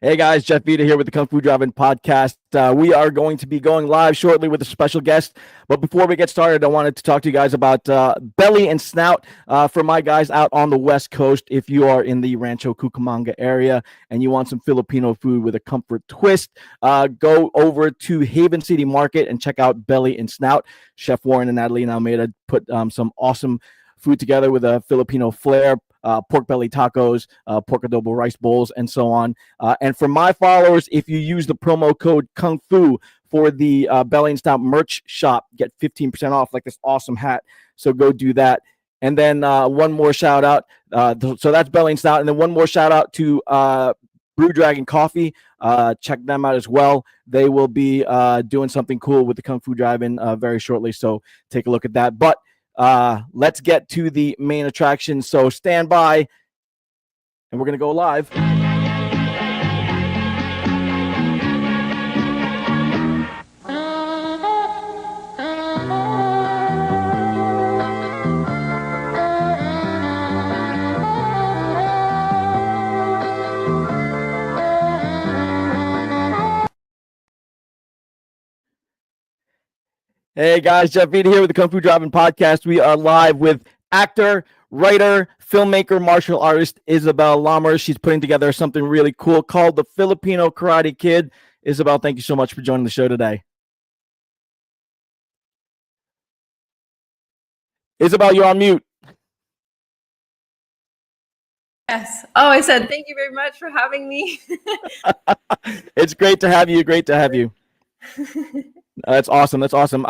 Hey guys, Jeff Vita here with the Kung Fu Driving Podcast. We are going to be going live shortly with a special guest. But before we get started, I wanted to talk to you guys about Belly and Snout for my guys out on the West Coast. If you are in the Rancho Cucamonga area and you want some Filipino food with a comfort twist, go over to Haven City Market and check out Belly and Snout. Chef Warren and Natalie Almeida put some awesome food together with a Filipino flair. Pork belly tacos, pork adobo rice bowls, and so on. And for my followers, if you use the promo code Kung Fu for the Belly and Snout merch shop, get 15% off, like this awesome hat. So go do that. And then one more shout out. So that's Belly and Snout. And then one more shout out to Brew Dragon Coffee. Check them out as well. They will be doing something cool with the Kung Fu Drive-In very shortly. So take a look at that. But let's get to the main attraction. So stand by and we're going to go live. Hey guys, Jeff Vita here with the Kung Fu Driving Podcast. We are live with actor, writer, filmmaker, martial artist ISABEL LAMERS. She's putting together something really cool called the Filipino Karate Kid. ISABEL, thank you so much for joining the show today. ISABEL, you're on mute. Yes. Oh, I said thank you very much for having me. It's great to have you. Great to have you. That's awesome. That's awesome.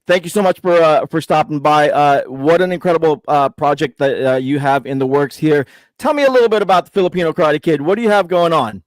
Thank you so much for stopping by. What an incredible project that you have in the works here. Tell me a little bit about the Filipino Karate Kid. What do you have going on?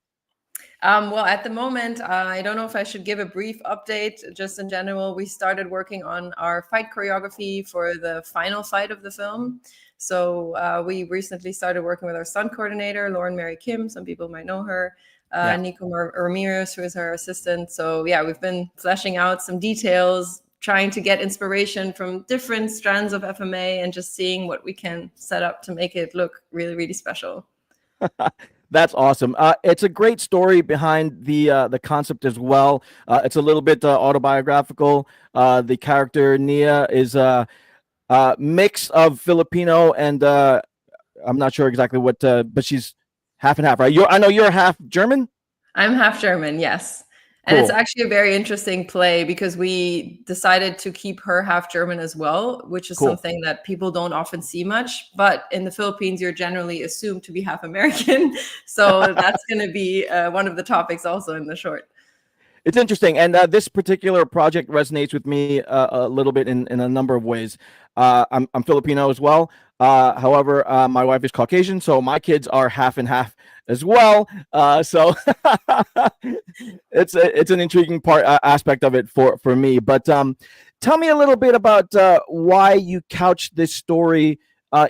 Well, at the moment, I don't know if I should give a brief update. Just in general, we started working on our fight choreography for the final fight of the film. So we recently started working with our stunt coordinator, Lauren Mary Kim. Some people might know her. Nico Ramirez, who is our assistant. So yeah, we've been fleshing out some details, trying to get inspiration from different strands of FMA and just seeing what we can set up to make it look really, really special. That's awesome. It's a great story behind the concept as well. It's a little bit autobiographical. The character Nia is a mix of Filipino and I'm not sure exactly what, but she's half and half, right? I know you're half German. I'm half German, yes. And It's actually a very interesting play because we decided to keep her half German as well, which is something that people don't often see much. But in the Philippines, you're generally assumed to be half American. So that's going to be one of the topics also in the short. It's interesting. And this particular project resonates with me a little bit in a number of ways. I'm Filipino as well. However, my wife is Caucasian, so my kids are half and half as well. So it's an intriguing aspect of it for me. But tell me a little bit about why you couched this story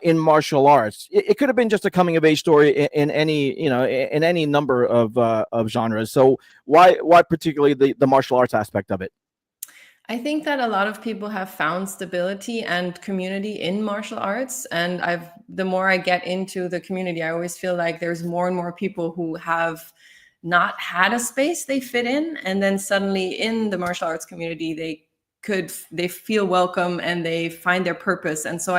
in martial arts. It could have been just a coming of age story in any number of genres. So why particularly the martial arts aspect of it? I think that a lot of people have found stability and community in martial arts. And the more I get into the community, I always feel like there's more and more people who have not had a space they fit in. And then suddenly in the martial arts community, they feel welcome and they find their purpose. And so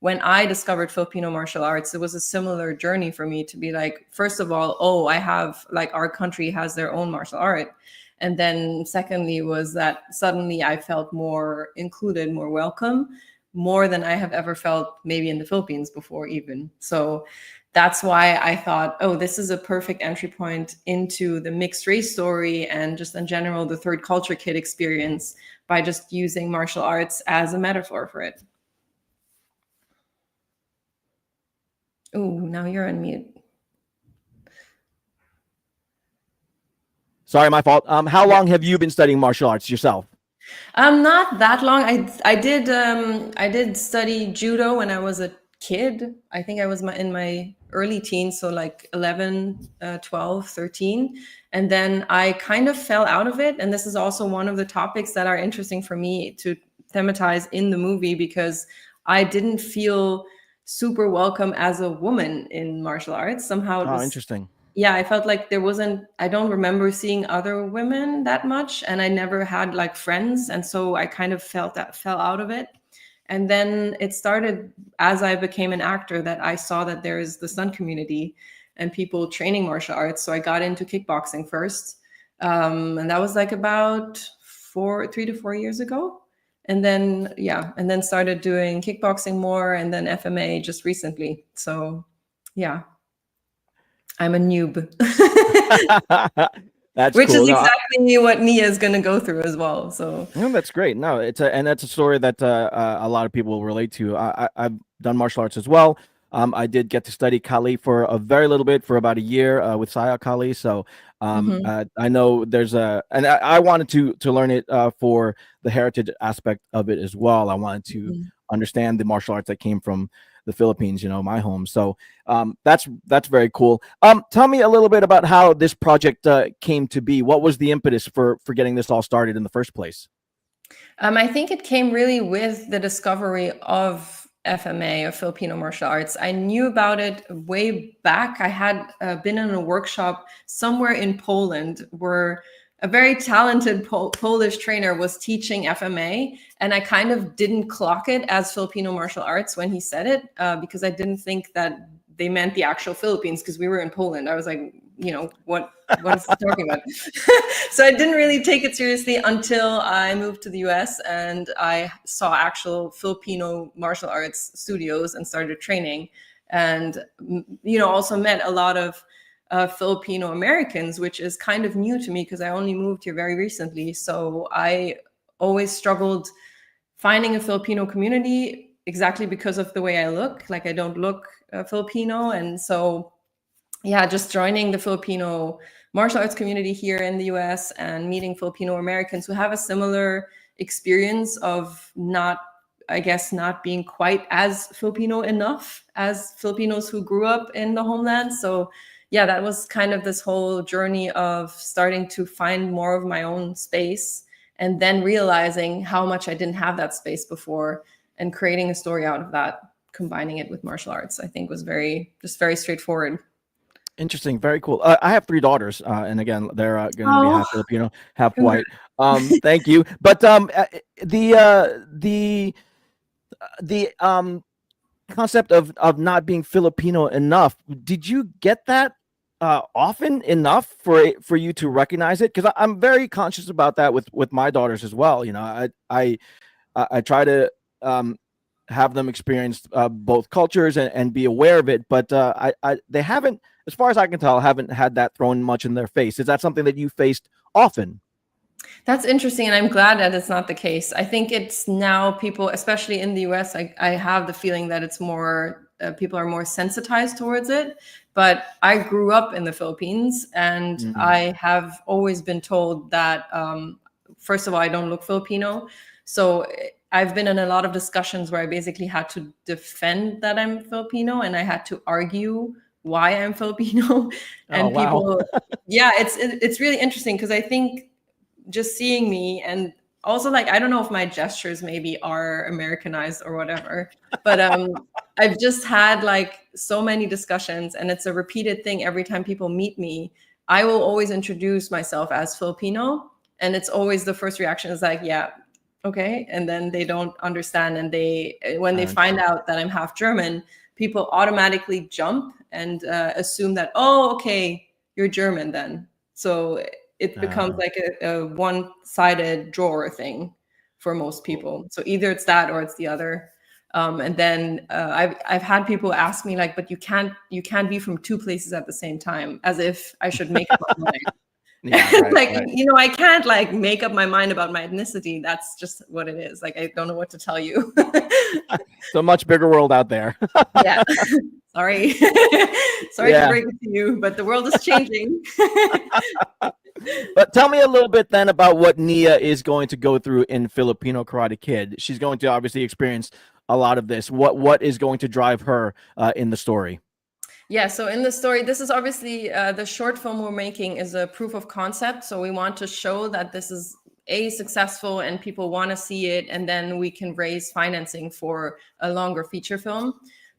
when I discovered Filipino martial arts, it was a similar journey for me to be like, first of all, our country has their own martial art. And then secondly was that suddenly I felt more included, more welcome, more than I have ever felt maybe in the Philippines before even. So that's why I thought, this is a perfect entry point into the mixed race story and just in general, the third culture kid experience by just using martial arts as a metaphor for it. Oh, now you're on mute. Sorry, my fault. How long have you been studying martial arts yourself? Not that long. I did study judo when I was a kid. I think I was in my early teens, so like 11, 12, 13. And then I kind of fell out of it. And this is also one of the topics that are interesting for me to thematize in the movie because I didn't feel super welcome as a woman in martial arts. Somehow it was interesting. yeah, I felt like I don't remember seeing other women that much, and I never had like friends. And so I kind of felt that fell out of it. And then it started as I became an actor that I saw that there is the stunt community and people training martial arts. So I got into kickboxing first. And that was like about 3 to 4 years ago. And then, yeah, and then started doing kickboxing more and then FMA just recently. So, yeah. I'm a noob, That's which is cool. No, exactly what Nia is going to go through as well. So, no, that's great. No, and that's a story that a lot of people will relate to. I've done martial arts as well. I did get to study Kali for a very little bit, for about a year with Saya Kali. So mhm, I know there's and I wanted to learn it for the heritage aspect of it as well. I wanted to mhm. understand the martial arts that came from the Philippines, my home. So that's very cool. Tell me a little bit about how this project came to be. What was the impetus for getting this all started in the first place? I think it came really with the discovery of FMA, of Filipino martial arts. I knew about it way back. I had been in a workshop somewhere in Poland where a very talented Polish trainer was teaching FMA, and I kind of didn't clock it as Filipino martial arts when he said it because I didn't think that they meant the actual Philippines because we were in Poland. I was like, what is he talking about? So I didn't really take it seriously until I moved to the US and I saw actual Filipino martial arts studios and started training. And, also met a lot of Filipino Americans, which is kind of new to me because I only moved here very recently. So I always struggled finding a Filipino community exactly because of the way I look. Like, I don't look Filipino. And so, yeah, just joining the Filipino martial arts community here in the US and meeting Filipino Americans who have a similar experience of not being quite as Filipino enough as Filipinos who grew up in the homeland. So, yeah, that was kind of this whole journey of starting to find more of my own space and then realizing how much I didn't have that space before and creating a story out of that, combining it with martial arts, I think was very straightforward. Interesting, very cool. I have three daughters, and again, they're going to be Oh, half Filipino, half congrats. white. Thank you. But the concept of not being Filipino enough, did you get that often enough for you to recognize it? Because I'm very conscious about that with my daughters as well. I try to um, have them experience both cultures and be aware of it, but they haven't, as far as I can tell, haven't had that thrown much in their face. Is that something that you faced often? That's interesting, and I'm glad that it's not the case. I think it's now people, especially in the US, I have the feeling that it's more, people are more sensitized towards it. But I grew up in the Philippines, and Mm. I have always been told that, first of all, I don't look Filipino. So I've been in a lot of discussions where I basically had to defend that I'm Filipino, and I had to argue why I'm Filipino. Oh, And wow. people, yeah, it's really interesting because I think just seeing me, and also, like, I don't know if my gestures maybe are Americanized or whatever, but I've just had like so many discussions, and it's a repeated thing every time people meet me. I will always introduce myself as Filipino, and it's always the first reaction is like, yeah, okay, and then they don't understand, and when they I find understand. out that I'm half German, people automatically jump and assume that, oh, okay, you're German then. So it becomes Uh, like a one-sided drawer thing for most people. So either it's that or it's the other. And then I've had people ask me like, but you can't be from two places at the same time, as if I should make up my mind. yeah, right, Like, right. I can't like make up my mind about my ethnicity. That's just what it is. Like, I don't know what to tell you. It's a much bigger world out there. Yeah. Sorry. Sorry to Yeah. break it to you, but the world is changing. But tell me a little bit then about what Nia is going to go through in Filipino Karate Kid. She's going to obviously experience a lot of this. What is going to drive her in the story? Yeah, so in the story, this is obviously the short film we're making is a proof of concept. So we want to show that this is successful and people want to see it, and then we can raise financing for a longer feature film.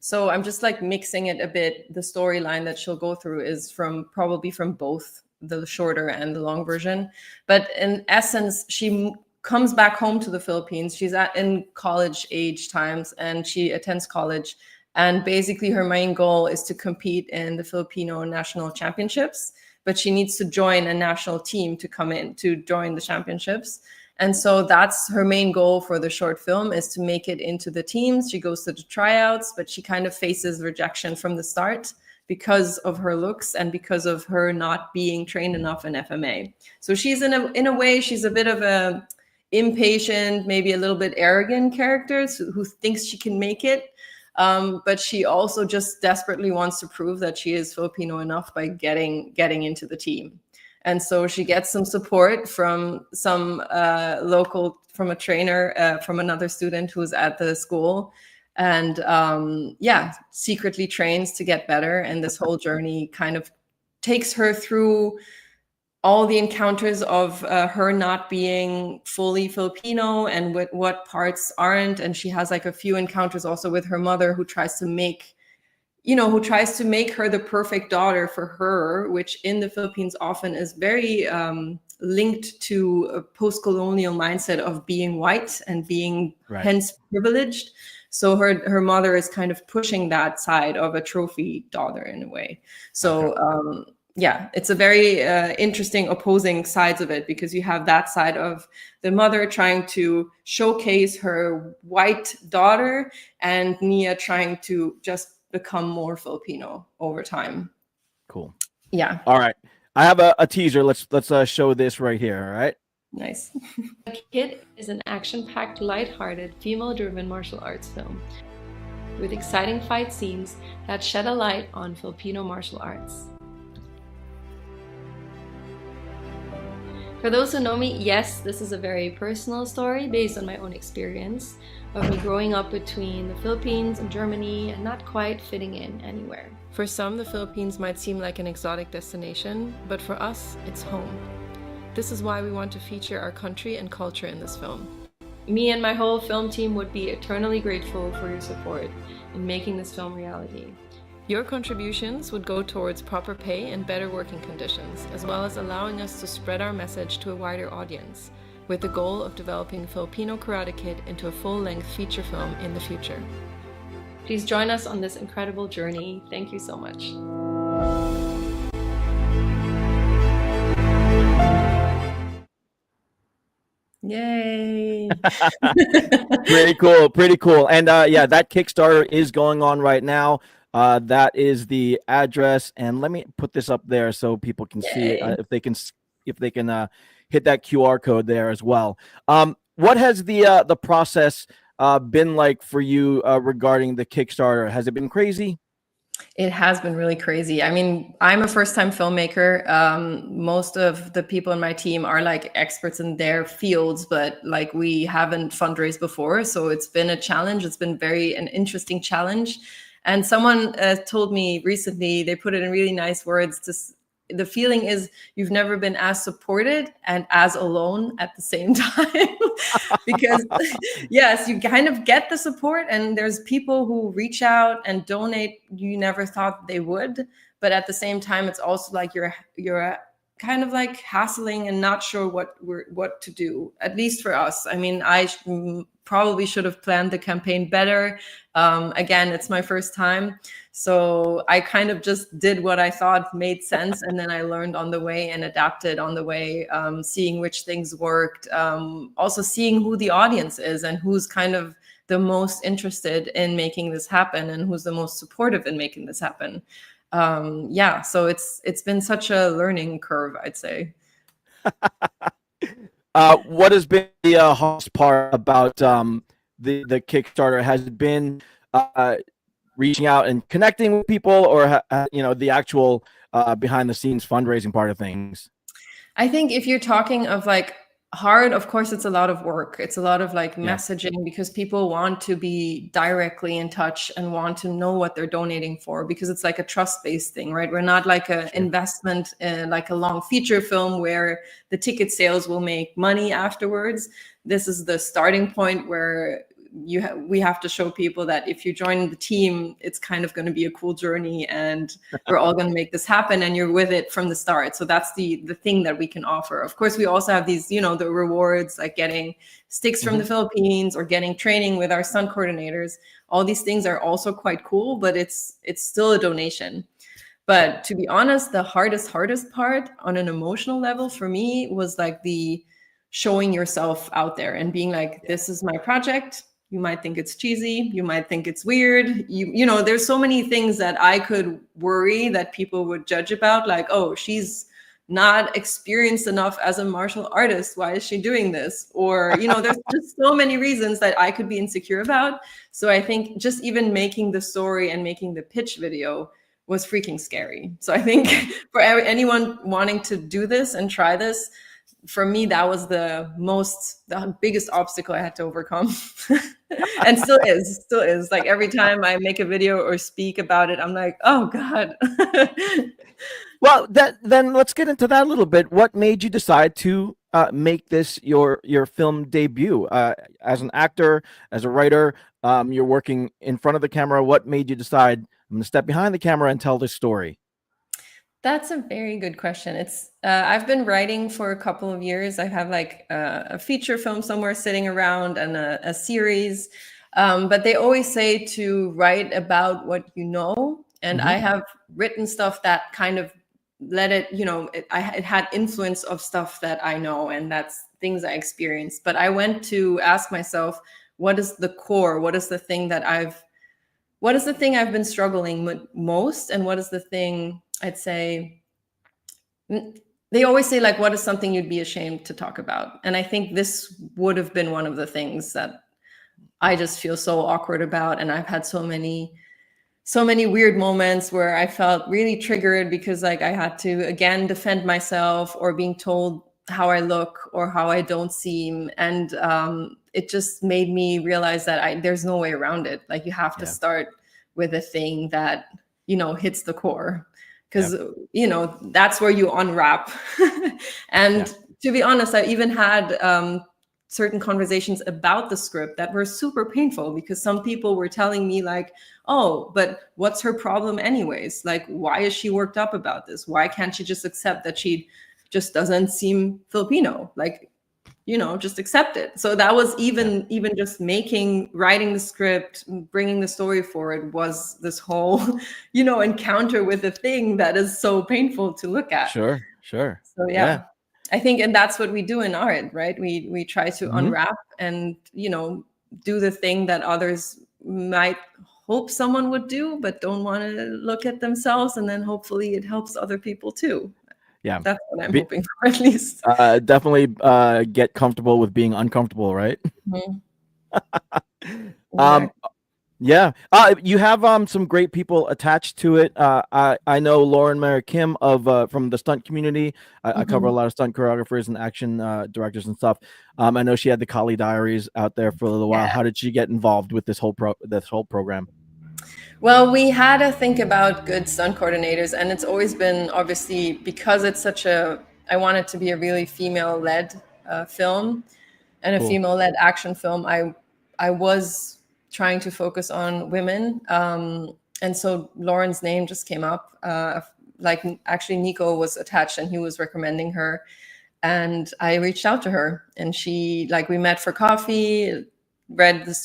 So I'm just like mixing it a bit. The storyline that she'll go through is probably from both the shorter and the long version. But in essence, she comes back home to the Philippines. She's in college age times, and she attends college. And basically her main goal is to compete in the Filipino national championships, but she needs to join a national team to come in to join the championships. And so that's her main goal for the short film, is to make it into the teams. She goes to the tryouts, but she kind of faces rejection from the start because of her looks and because of her not being trained enough in FMA. So she's in a way, she's a bit of a impatient, maybe a little bit arrogant character who thinks she can make it. But she also just desperately wants to prove that she is Filipino enough by getting into the team. And so she gets some support from some from a trainer, from another student who's at the school, and secretly trains to get better. And this whole journey kind of takes her through all the encounters of her not being fully Filipino and what parts aren't. And she has like a few encounters also with her mother, who tries to make her the perfect daughter for her, which in the Philippines often is very linked to a post-colonial mindset of being white and being hence privileged. So her mother is kind of pushing that side of a trophy daughter in a way. So it's a very interesting opposing sides of it, because you have that side of the mother trying to showcase her white daughter, and Nia trying to just become more Filipino over time. Cool. Yeah. All right. I have a teaser. Let's show this right here. All right. Nice. Kid is an action-packed, light-hearted, female-driven martial arts film with exciting fight scenes that shed a light on Filipino martial arts. For those who know me, yes, this is a very personal story based on my own experience of me growing up between the Philippines and Germany and not quite fitting in anywhere. For some, the Philippines might seem like an exotic destination, but for us, it's home. This is why we want to feature our country and culture in this film. Me and my whole film team would be eternally grateful for your support in making this film reality. Your contributions would go towards proper pay and better working conditions, as well as allowing us to spread our message to a wider audience, with the goal of developing Filipino Karate Kid into a full-length feature film in the future. Please join us on this incredible journey. Thank you so much. Yay! Pretty cool. And that Kickstarter is going on right now. That is the address, and let me put this up there so people can see it, if they can hit that QR code there as well. What has the process been like for you regarding the Kickstarter? Has it been crazy? It has been really crazy. I mean, I'm a first-time filmmaker. Most of the people in my team are like experts in their fields, but like we haven't fundraised before, so it's been a challenge. It's been an interesting challenge. And someone told me recently, they put it in really nice words, the feeling is you've never been as supported and as alone at the same time. Because yes, you kind of get the support, and there's people who reach out and donate you never thought they would. But at the same time, it's also like you're kind of like hassling and not sure what to do, at least for us. I mean, I probably should have planned the campaign better. Again, it's my first time. So I kind of just did what I thought made sense. And then I learned on the way and adapted on the way, seeing which things worked, also seeing who the audience is and who's kind of the most interested in making this happen and who's the most supportive in making this happen. So it's been such a learning curve, I'd say. What has been the hardest part about the Kickstarter? Has it been reaching out and connecting with people, or the actual behind the scenes fundraising part of things? I think if you're talking of like hard, of course, it's a lot of work. It's a lot of like messaging, because people want to be directly in touch and want to know what they're donating for, because it's like a trust-based thing, right? We're not like an investment in like a long feature film where the ticket sales will make money afterwards. This is the starting point where we have to show people that if you join the team, it's kind of going to be a cool journey, and we're all going to make this happen, and you're with it from the start. So that's the thing that we can offer. Of course, we also have these, the rewards, like getting sticks from the Philippines or getting training with our stunt coordinators. All these things are also quite cool, but it's still a donation. But to be honest, the hardest part on an emotional level for me was like the showing yourself out there and being like, this is my project. You might think it's cheesy. You might think it's weird. There's so many things that I could worry that people would judge about, like, oh, she's not experienced enough as a martial artist. Why is she doing this? Or, there's just so many reasons that I could be insecure about. So I think just even making the story and making the pitch video was freaking scary. So I think for anyone wanting to do this and try this, for me, that was the biggest obstacle I had to overcome. And still is. Like every time I make a video or speak about it, I'm like, oh God. Well, then let's get into that a little bit. What made you decide to make this your film debut? As an actor, as a writer, you're working in front of the camera. What made you decide, I'm going to step behind the camera and tell this story? That's a very good question. I've been writing for a couple of years. I have like a feature film somewhere sitting around and a series. But they always say to write about what you know. And I have written stuff that kind of let it, it had influence of stuff that I know, and that's things I experienced. But I went to ask myself, what is the core? What is the thing I've been struggling with most? And what is the thing I'd say, they always say, like, what is something you'd be ashamed to talk about? And I think this would have been one of the things that I just feel so awkward about. And I've had so many weird moments where I felt really triggered because like I had to, again, defend myself, or being told how I look or how I don't seem. And it just made me realize that there's no way around it. Like you have to start with a thing that, hits the core. Because, that's where you unwrap. And to be honest, I even had certain conversations about the script that were super painful, because some people were telling me like, oh, but what's her problem anyways? Like, why is she worked up about this? Why can't she just accept that she just doesn't seem Filipino? Like, just accept it. So that was even just writing the script, bringing the story forward was this whole, encounter with a thing that is so painful to look at. Sure. So yeah. I think, and that's what we do in art, right? We try to unwrap and, do the thing that others might hope someone would do, but don't want to look at themselves. And then hopefully it helps other people too. Yeah, that's what I'm hoping for, at least. Definitely get comfortable with being uncomfortable, right? Yeah. You have some great people attached to it. I know Lauren Mary Kim from the stunt community. I cover a lot of stunt choreographers and action directors and stuff. I know she had the Kali Diaries out there for a little while. How did she get involved with this whole program? Well, we had to think about good stunt coordinators, and it's always been, obviously, because it's I want it to be a really female-led film and a female-led action film. I was trying to focus on women, and so Lauren's name just came up. Actually, Nico was attached, and he was recommending her, and I reached out to her, and we met for coffee.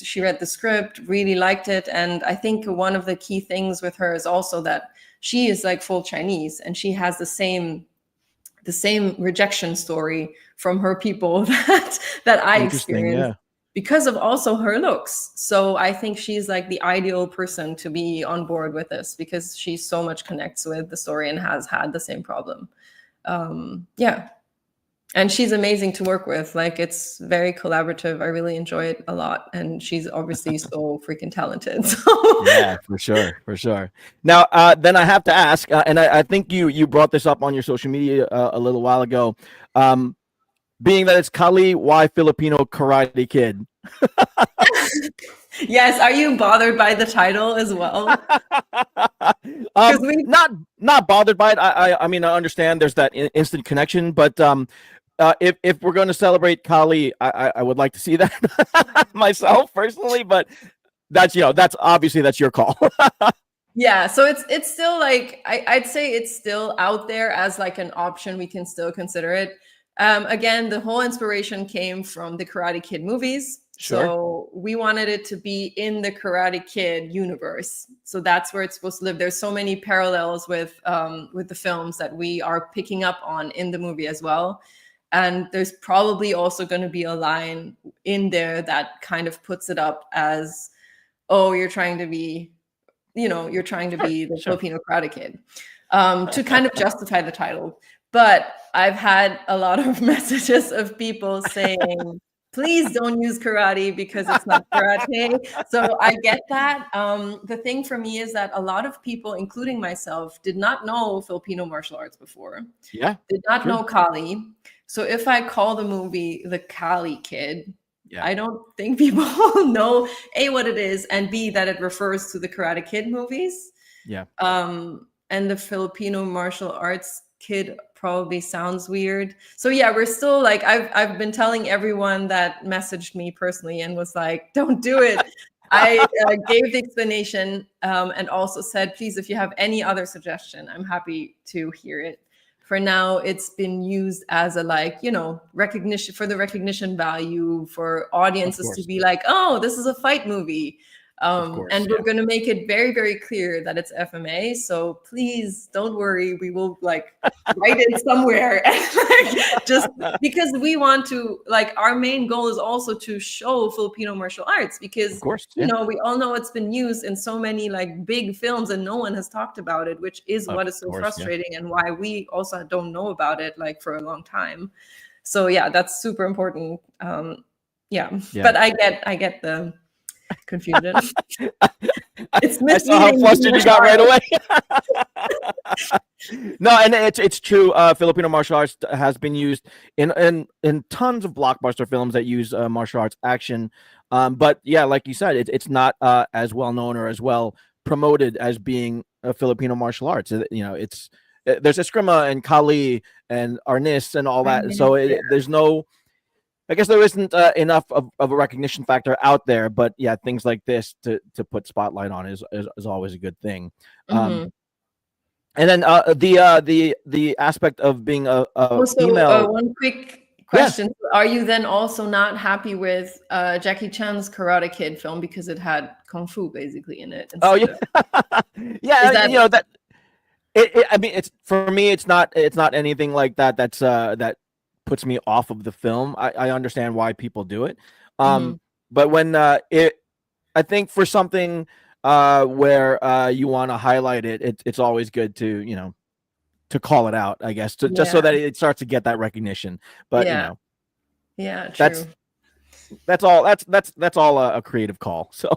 She read the script, really liked it. And I think one of the key things with her is also that she is like full Chinese, and she has the same rejection story from her people that I experienced because of also her looks. So I think she's like the ideal person to be on board with this, because she so much connects with the story and has had the same problem. And she's amazing to work with. Like, it's very collaborative. I really enjoy it a lot. And she's obviously so freaking talented. So. Yeah, for sure. Now, then I have to ask, and I think you brought this up on your social media a little while ago. Being that it's Kali, why Filipino Karate Kid? Yes. Are you bothered by the title as well? Not bothered by it. I mean, I understand there's that instant connection, but if we're going to celebrate Kali, I would like to see that myself personally, but that's that's obviously that's your call. Yeah, so it's still like I'd say it's still out there as like an option. We can still consider it. Again, the whole inspiration came from the Karate Kid movies. Sure. So we wanted it to be in the Karate Kid universe. So that's where it's supposed to live. There's so many parallels with the films that we are picking up on in the movie as well. And there's probably also going to be a line in there that kind of puts it up as, oh, you're trying to be the Filipino Karate Kid, to kind of justify the title. But I've had a lot of messages of people saying, please don't use karate because it's not karate. So I get that. The thing for me is that a lot of people, including myself, did not know Filipino martial arts before. Yeah. Did not know Kali. So if I call the movie The Kali Kid, I don't think people know A, what it is, and B, that it refers to the Karate Kid movies. Yeah. And the Filipino martial arts kid probably sounds weird. So yeah, we're still like, I've been telling everyone that messaged me personally and was like, don't do it. I gave the explanation and also said, please, if you have any other suggestion, I'm happy to hear it. For now, it's been used as a recognition, for the recognition value, for audiences to be like, oh, this is a fight movie. And we're going to make it very, very clear that it's FMA. So please don't worry. We will write it somewhere. Just because we want to, our main goal is also to show Filipino martial arts because, we all know it's been used in so many big films and no one has talked about it, which is what is so frustrating and why we also don't know about it for a long time. So yeah, that's super important. But I get the confusion. I saw how flustered you got right away. No, and it's true. Filipino martial arts has been used in tons of blockbuster films that use martial arts action. But yeah, like you said, it's not as well known or as well promoted as being a Filipino martial arts. It's there's Eskrima and Kali and Arnis and all that. So there's no. I guess there isn't enough of a recognition factor out there, but yeah, things like this to put spotlight on is always a good thing. And then the aspect of being a female. One quick question: Are you then also not happy with Jackie Chan's Karate Kid film because it had kung fu basically in it? Oh yeah, I mean, it's for me, it's not anything like that. That puts me off of the film. I understand why people do it. But when I think for something where you want to highlight it, it's always good to to call it out, I guess, just so that it starts to get that recognition. But true. That's all a creative call. So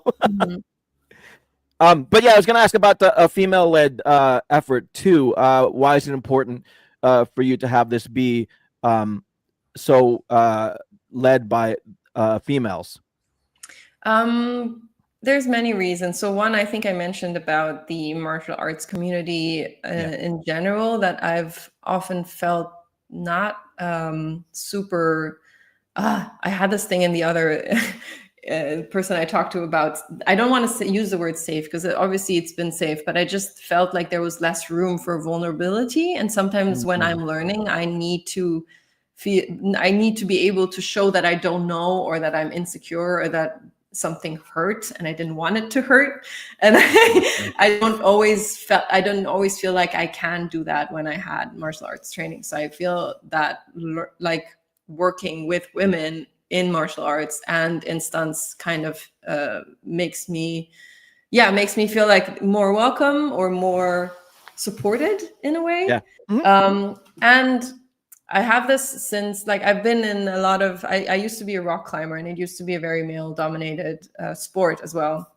but yeah, I was gonna ask about a female-led effort too. Why is it important for you to have this be so led by females? There's many reasons. So one, I think I mentioned about the martial arts community in general, that I've often felt not super. I had this thing in the other person I talked to about, I don't want to use the word safe because obviously it's been safe, but I just felt like there was less room for vulnerability. And sometimes when I'm learning, I need to be able to show that I don't know, or that I'm insecure, or that something hurt and I didn't want it to hurt. And I don't always feel like I can do that when I had martial arts training. So I feel that working with women in martial arts and in stunts kind of makes me feel like more welcome or more supported in a way. And I have this since I've been in a lot of, I used to be a rock climber, and it used to be a very male dominated sport as well.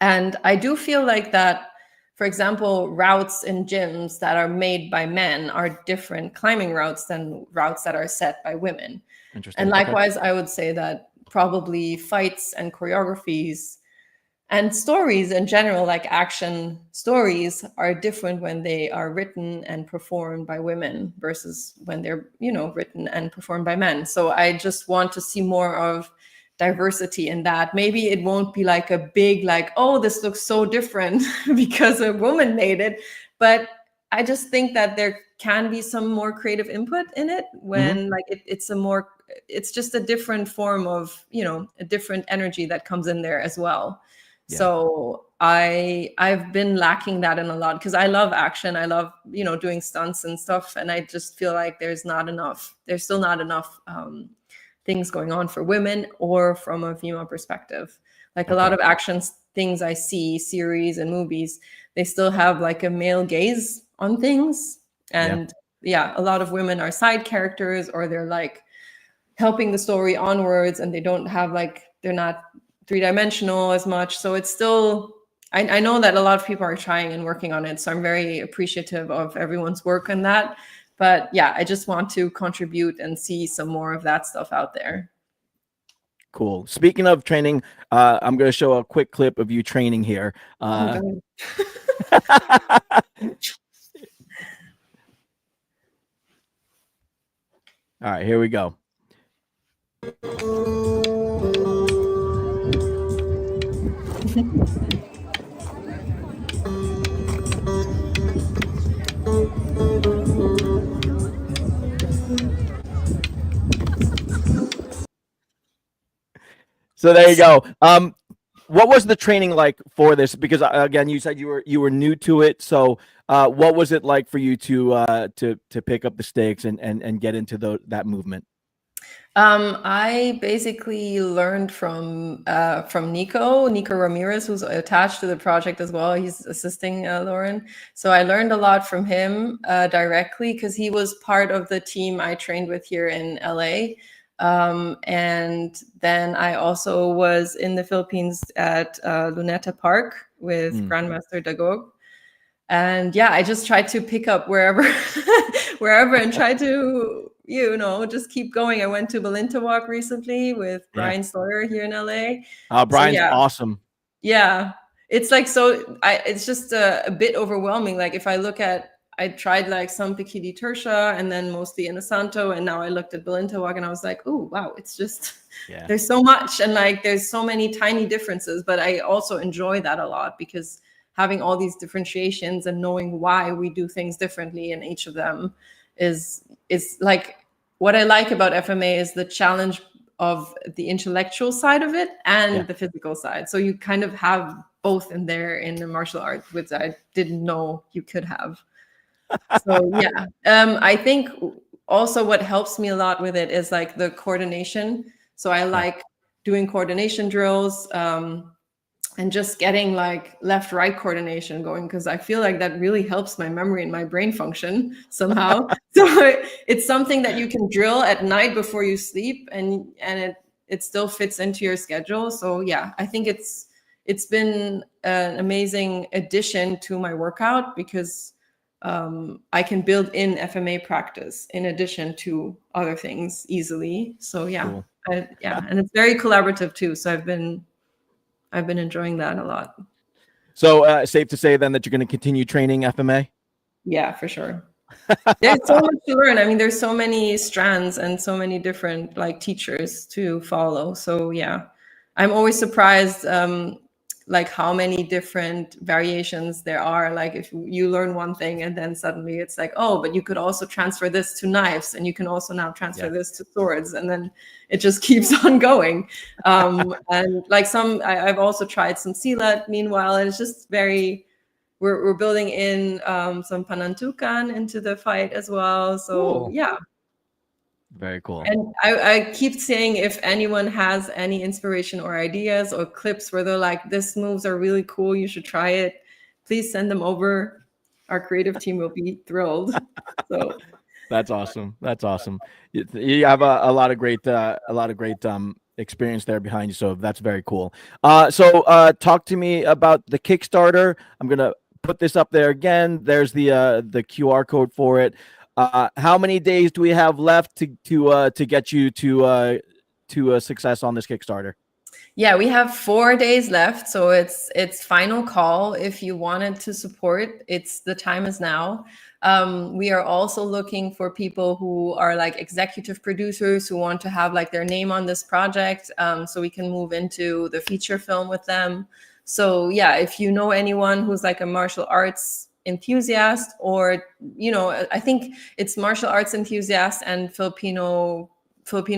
And I do feel like that, for example, routes in gyms that are made by men are different climbing routes than routes that are set by women. Interesting. And likewise, I would say that probably fights and choreographies And stories in general, like action stories, are different when they are written and performed by women versus when they're, written and performed by men. So I just want to see more of diversity in that. Maybe it won't be like a big, like, oh, this looks so different because a woman made it. But I just think that there can be some more creative input in it when like it's just a different form of, a different energy that comes in there as well. Yeah. So I've been lacking that in a lot because I love action. I love, doing stunts and stuff. And I just feel like there's still not enough things going on for women or from a female perspective. Like a lot of action things I see, series and movies, they still have like a male gaze on things. And a lot of women are side characters, or they're like helping the story onwards, and they don't have like, they're not three-dimensional as much. So it's still, I know that a lot of people are trying and working on it. So I'm very appreciative of everyone's work on that. But yeah, I just want to contribute and see some more of that stuff out there. Cool. Speaking of training, I'm going to show a quick clip of you training here. All right, here we go. So there you go. What was the training like for this? Because again, you said you were new to it. So what was it like for you to pick up the stakes and get into that movement? I basically learned from Nico Ramirez, who's attached to the project as well. He's assisting Lauren. So I learned a lot from him directly because he was part of the team I trained with here in LA. And then I also was in the Philippines at Luneta Park with Grandmaster Dagog. And yeah, I just tried to pick up wherever and try to, just keep going. I went to Balintawak recently with Brian Sawyer here in LA. Brian's awesome. Yeah. It's like, it's just a bit overwhelming. Like if I tried like some Pikidi Tersha and then mostly Inasanto. And now I looked at Balintawak and I was like, oh, wow, it's just, there's so much. And like, there's so many tiny differences, but I also enjoy that a lot because having all these differentiations and knowing why we do things differently in each of them is like, what I like about FMA is the challenge of the intellectual side of it and the physical side. So you kind of have both in there in the martial arts, which I didn't know you could have. So I think also what helps me a lot with it is like the coordination. So I like doing coordination drills and just getting like left-right coordination going, because I feel like that really helps my memory and my brain function somehow. So it's something that you can drill at night before you sleep, and it still fits into your schedule. So yeah, I think it's been an amazing addition to my workout because I can build in FMA practice in addition to other things easily. So yeah, cool. And it's very collaborative too. So I've been enjoying that a lot. So safe to say then that you're going to continue training FMA? Yeah, for sure. There's so much to learn. I mean, there's so many strands and so many different like teachers to follow. So yeah, I'm always surprised like how many different variations there are. Like if you learn one thing and then suddenly it's like, oh, but you could also transfer this to knives, and you can also now transfer this to swords, and then it just keeps on going. And like I've also tried some silat meanwhile, and it's just we're building in some panantukan into the fight as well. So cool. Yeah. Very cool. And I keep saying, if anyone has any inspiration or ideas or clips where they're like, this moves are really cool, you should try it, please send them over. Our creative team will be thrilled. So that's awesome. That's awesome. You have a lot of great experience there behind you. So that's very cool. So talk to me about the Kickstarter. I'm going to put this up there again. There's the QR code for it. How many days do we have left to get you to a success on this Kickstarter? Yeah, we have 4 days left, so it's final call. If you wanted to support, it's the time is now. We are also looking for people who are like executive producers who want to have like their name on this project, so we can move into the feature film with them. So yeah, if you know anyone who's like a martial arts enthusiast, or I think it's martial arts enthusiast and Filipino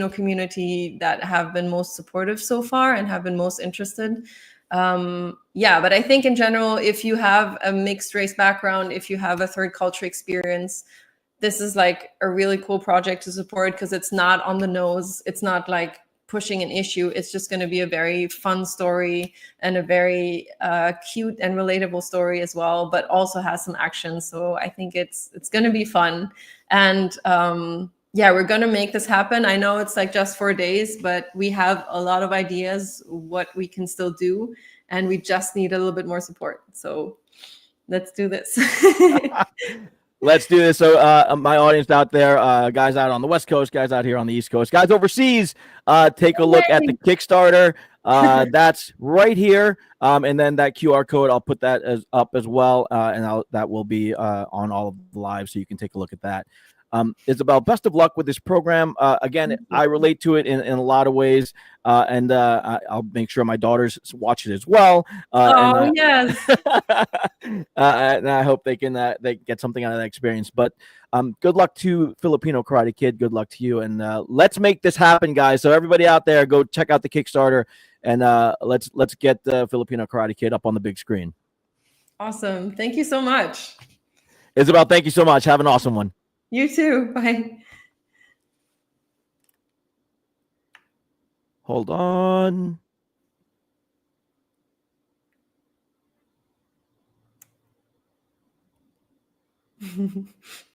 community that have been most supportive so far and have been most interested. Yeah, but I think in general, if you have a mixed race background, if you have a third culture experience, this is like a really cool project to support, because it's not on the nose. It's not like pushing an issue. It's just going to be a very fun story and a very cute and relatable story as well, but also has some action. So I think it's going to be fun. And yeah, we're going to make this happen. I know it's like just 4 days, but we have a lot of ideas what we can still do, and we just need a little bit more support. So let's do this. Let's do this. So my audience out there, guys out on the West Coast, guys out here on the East Coast, guys overseas, take a look at the Kickstarter. That's right here. And then that QR code, I'll put that up as well. And that will be on all of the live, so you can take a look at that. Isabel, best of luck with this program. Again, I relate to it in a lot of ways, and I'll make sure my daughters watch it as well. Yes. And I hope they get something out of that experience. But good luck to Filipino Karate Kid. Good luck to you, and let's make this happen, guys. So everybody out there, go check out the Kickstarter, and let's get the Filipino Karate Kid up on the big screen. Awesome. Thank you so much. Isabel, thank you so much. Have an awesome one. You too. Bye. Hold on.